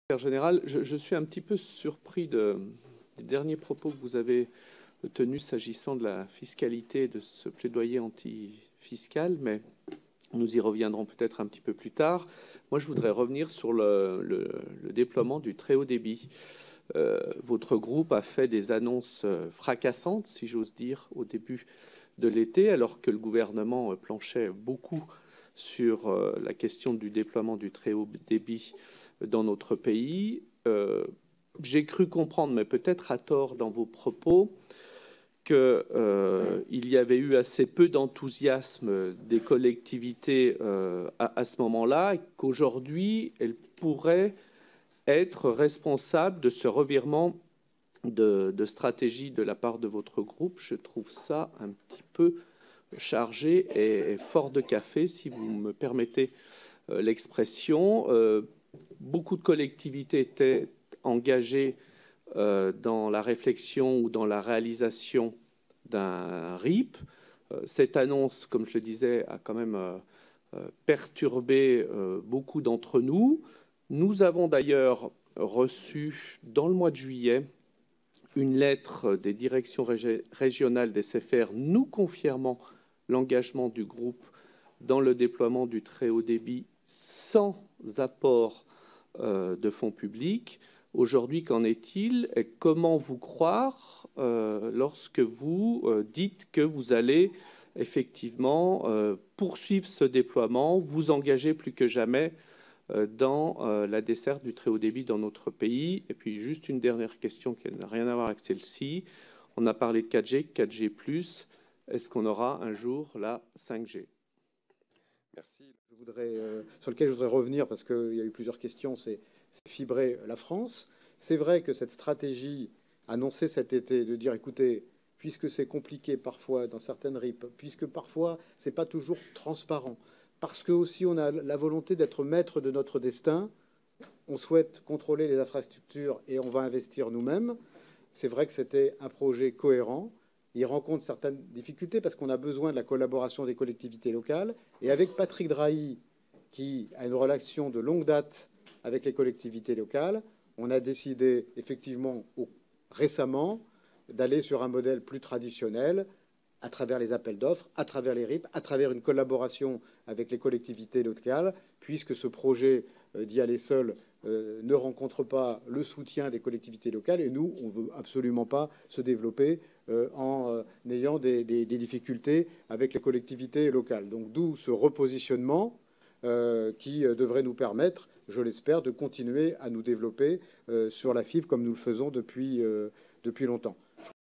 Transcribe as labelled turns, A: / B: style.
A: Secrétaire général, je suis un petit peu surpris des derniers propos que vous avez tenus s'agissant de la fiscalité, de ce plaidoyer anti-fiscal, mais nous y reviendrons peut-être un petit peu plus tard. Moi, je voudrais revenir sur le déploiement du très haut débit. Votre groupe a fait des annonces fracassantes, si j'ose dire, au début de l'été, alors que le gouvernement planchait beaucoup sur la question du déploiement du très haut débit dans notre pays. J'ai cru comprendre, mais peut-être à tort dans vos propos, qu'il y avait eu assez peu d'enthousiasme des collectivités à ce moment-là, et qu'aujourd'hui, elles pourraient être responsables de ce revirement de stratégie de la part de votre groupe. Je trouve ça un petit peu chargé et fort de café, si vous me permettez l'expression. Beaucoup de collectivités étaient engagées dans la réflexion ou dans la réalisation d'un RIP. Cette annonce, comme je le disais, a quand même perturbé beaucoup d'entre nous. Nous avons d'ailleurs reçu, dans le mois de juillet, une lettre des directions régionales des CFR nous confirmant l'engagement du groupe dans le déploiement du très haut débit sans apport de fonds publics. Aujourd'hui, qu'en est-il et comment vous croire lorsque vous dites que vous allez effectivement poursuivre ce déploiement, vous engager plus que jamais dans la desserte du très haut débit dans notre pays? Et puis juste une dernière question qui n'a rien à voir avec celle-ci. On a parlé de 4G, 4G+. Est-ce qu'on aura un jour la 5G?
B: Merci. Sur lequel je voudrais revenir, parce qu'il y a eu plusieurs questions, c'est fibrer la France. C'est vrai que cette stratégie annoncée cet été de dire, écoutez, puisque c'est compliqué parfois dans certaines RIP, puisque parfois c'est pas toujours transparent, parce que aussi on a la volonté d'être maître de notre destin, on souhaite contrôler les infrastructures et on va investir nous-mêmes. C'est vrai que c'était un projet cohérent. Il rencontre certaines difficultés parce qu'on a besoin de la collaboration des collectivités locales. Et avec Patrick Drahi, qui a une relation de longue date avec les collectivités locales, on a décidé effectivement récemment d'aller sur un modèle plus traditionnel à travers les appels d'offres, à travers les RIP, à travers une collaboration avec les collectivités locales, puisque ce projet d'y aller seul ne rencontre pas le soutien des collectivités locales. Et nous, on ne veut absolument pas se développer en ayant des difficultés avec les collectivités locales. Donc d'où ce repositionnement qui devrait nous permettre, je l'espère, de continuer à nous développer sur la fibre comme nous le faisons depuis longtemps.